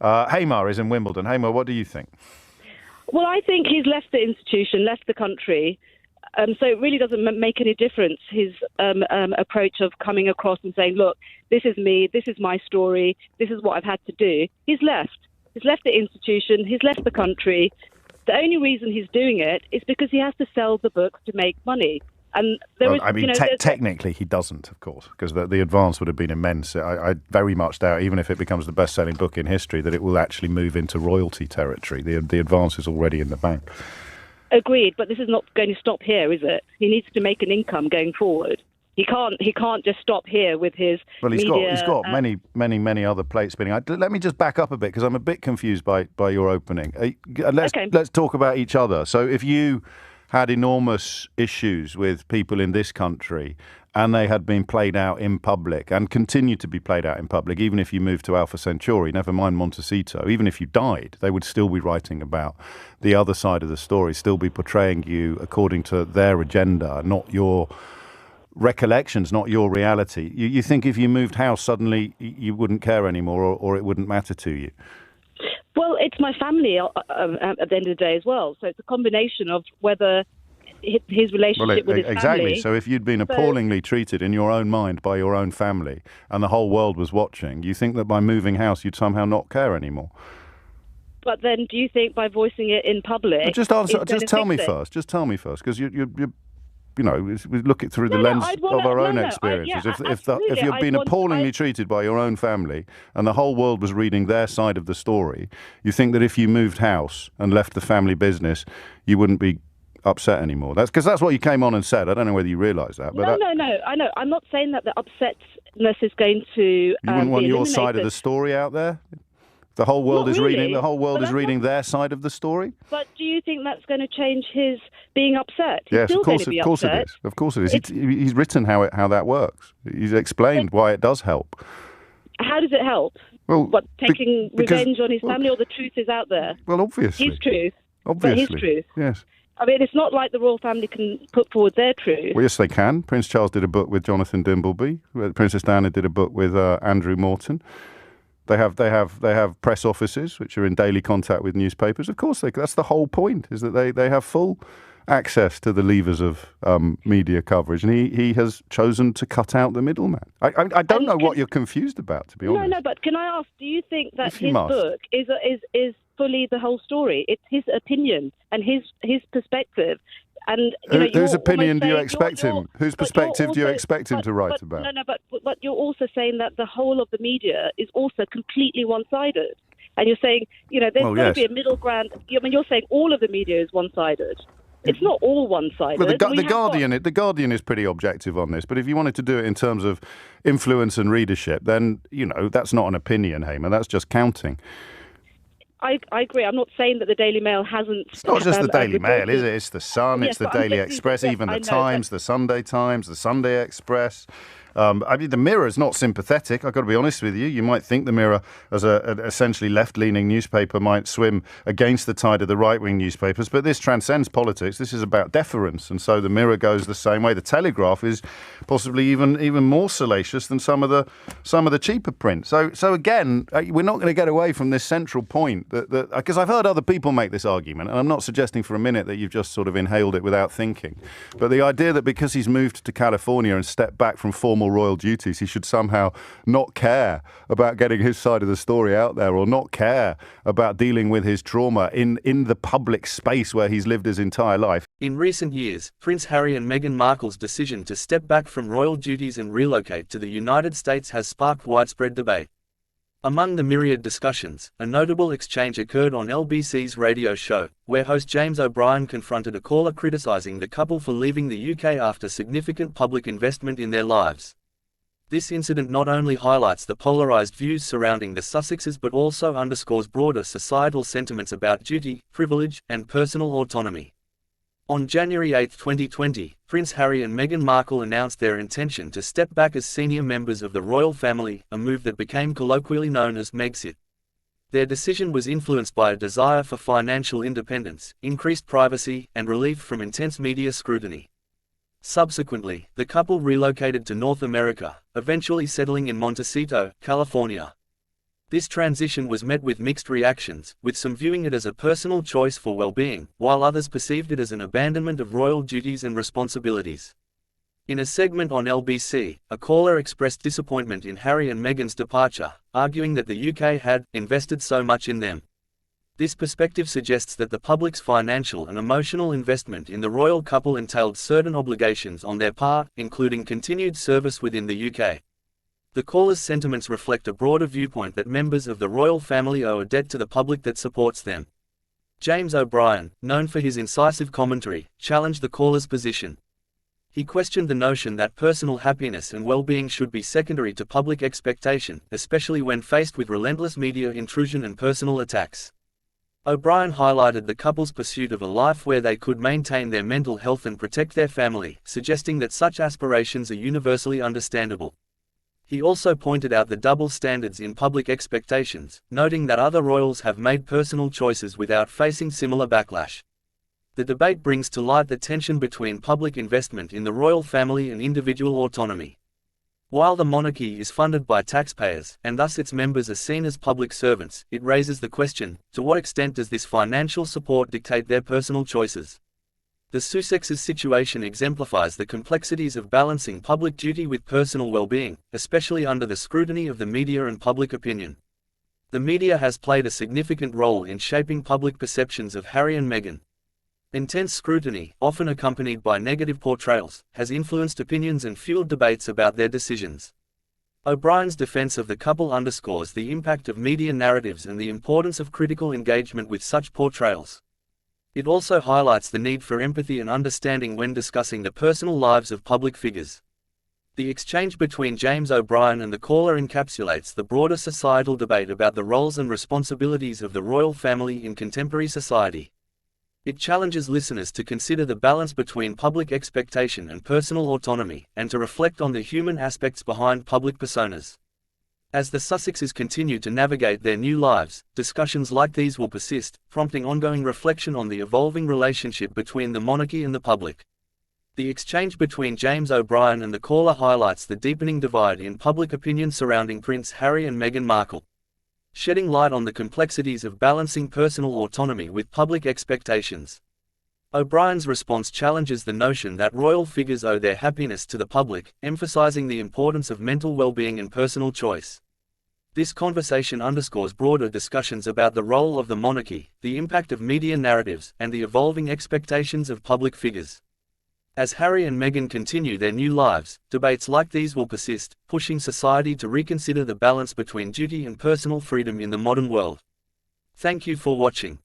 Hamar is in Wimbledon. Hamar, what do you think? Well, I think he's left the institution, left the country. So it really doesn't make any difference, his approach of coming across and saying, look, this is me, this is my story, this is what I've had to do. He's left. He's left the institution, he's left the country. The only reason he's doing it is because he has to sell the books to make money. And technically he doesn't, of course, because the advance would have been immense. I very much doubt, even if it becomes the best-selling book in history, that it will actually move into royalty territory. The advance is already in the bank. Agreed, but this is not going to stop here, is it? He needs to make an income going forward. He can't just stop here with his. Well, he's media, got many other plates spinning. Let me just back up a bit because I'm a bit confused by your opening. Let's talk about each other. So if you had enormous issues with people in this country and they had been played out in public and continue to be played out in public, even if you moved to Alpha Centauri, never mind Montecito, even if you died, they would still be writing about the other side of the story, still be portraying you according to their agenda, not your recollections, not your reality. You think if you moved house, suddenly you wouldn't care anymore or it wouldn't matter to you? Well, it's my family at the end of the day as well. So it's a combination of whether his relationship with his family. Exactly. So if you'd been appallingly treated in your own mind by your own family and the whole world was watching, you think that by moving house you'd somehow not care anymore? But then do you think by voicing it in public... Just tell me first, because we look it through the lens of our own experiences. If you've been appallingly treated by your own family and the whole world was reading their side of the story, you think that if you moved house and left the family business, you wouldn't be upset anymore. That's because that's what you came on and said. I don't know whether you realise that. But No. I know. I'm not saying that the upsetness is going to. You wouldn't want your side of the story out there. The whole world is reading. The whole world is reading their side of the story. But do you think that's going to change his being upset? Yes, of course it is. Of course it is. He's written how that works. He's explained why it does help. How does it help? Well, taking revenge on his family, or the truth is out there? Well, obviously, his truth. Obviously, his truth. Yes. I mean, it's not like the royal family can put forward their truth. Well, yes, they can. Prince Charles did a book with Jonathan Dimbleby. Princess Diana did a book with Andrew Morton. They have press offices which are in daily contact with newspapers. Of course, that's the whole point, is that they have full access to the levers of media coverage, and he has chosen to cut out the middleman. I don't know what you're confused about, to be honest. No, but can I ask, do you think that his book is fully the whole story? It's his opinion and his perspective. And whose opinion do you expect him? Whose perspective do you expect him to write about? No, but you're also saying that the whole of the media is also completely one-sided, and you're saying there's got to be a middle ground. I mean, you're saying all of the media is one-sided. It's not all one-sided. Well, the Guardian is pretty objective on this, but if you wanted to do it in terms of influence and readership, then that's not an opinion, Hamar. That's just counting. I agree. I'm not saying that the Daily Mail hasn't... It's not just the Daily Mail, is it? It's the Sun, it's the Daily Express, even the Times, the Sunday Times, the Sunday Express. The Mirror is not sympathetic, I've got to be honest with you. You might think the Mirror, as an essentially left-leaning newspaper, might swim against the tide of the right-wing newspapers, but this transcends politics. This is about deference, and so the Mirror goes the same way. The Telegraph is possibly even more salacious than some of the cheaper print. So again, we're not going to get away from this central point, that because I've heard other people make this argument, and I'm not suggesting for a minute that you've just sort of inhaled it without thinking, but the idea that because he's moved to California and stepped back from formal royal duties, he should somehow not care about getting his side of the story out there, or not care about dealing with his trauma in the public space where he's lived his entire life. In recent years, Prince Harry and Meghan Markle's decision to step back from royal duties and relocate to the United States has sparked widespread debate. Among the myriad discussions, a notable exchange occurred on LBC's radio show, where host James O'Brien confronted a caller criticising the couple for leaving the UK after significant public investment in their lives. This incident not only highlights the polarised views surrounding the Sussexes but also underscores broader societal sentiments about duty, privilege, and personal autonomy. On January 8, 2020, Prince Harry and Meghan Markle announced their intention to step back as senior members of the royal family, a move that became colloquially known as Megxit. Their decision was influenced by a desire for financial independence, increased privacy, and relief from intense media scrutiny. Subsequently, the couple relocated to North America, eventually settling in Montecito, California. This transition was met with mixed reactions, with some viewing it as a personal choice for well-being, while others perceived it as an abandonment of royal duties and responsibilities. In a segment on LBC, a caller expressed disappointment in Harry and Meghan's departure, arguing that the UK had invested so much in them. This perspective suggests that the public's financial and emotional investment in the royal couple entailed certain obligations on their part, including continued service within the UK. The caller's sentiments reflect a broader viewpoint that members of the royal family owe a debt to the public that supports them. James O'Brien, known for his incisive commentary, challenged the caller's position. He questioned the notion that personal happiness and well-being should be secondary to public expectation, especially when faced with relentless media intrusion and personal attacks. O'Brien highlighted the couple's pursuit of a life where they could maintain their mental health and protect their family, suggesting that such aspirations are universally understandable. He also pointed out the double standards in public expectations, noting that other royals have made personal choices without facing similar backlash. The debate brings to light the tension between public investment in the royal family and individual autonomy. While the monarchy is funded by taxpayers, and thus its members are seen as public servants, it raises the question, to what extent does this financial support dictate their personal choices? The Sussexes situation exemplifies the complexities of balancing public duty with personal well-being, especially under the scrutiny of the media and public opinion. The media has played a significant role in shaping public perceptions of Harry and Meghan. Intense scrutiny, often accompanied by negative portrayals, has influenced opinions and fueled debates about their decisions. O'Brien's defense of the couple underscores the impact of media narratives and the importance of critical engagement with such portrayals. It also highlights the need for empathy and understanding when discussing the personal lives of public figures. The exchange between James O'Brien and the caller encapsulates the broader societal debate about the roles and responsibilities of the royal family in contemporary society. It challenges listeners to consider the balance between public expectation and personal autonomy, and to reflect on the human aspects behind public personas. As the Sussexes continue to navigate their new lives, discussions like these will persist, prompting ongoing reflection on the evolving relationship between the monarchy and the public. The exchange between James O'Brien and the caller highlights the deepening divide in public opinion surrounding Prince Harry and Meghan Markle, shedding light on the complexities of balancing personal autonomy with public expectations. O'Brien's response challenges the notion that royal figures owe their happiness to the public, emphasizing the importance of mental well-being and personal choice. This conversation underscores broader discussions about the role of the monarchy, the impact of media narratives, and the evolving expectations of public figures. As Harry and Meghan continue their new lives, debates like these will persist, pushing society to reconsider the balance between duty and personal freedom in the modern world. Thank you for watching.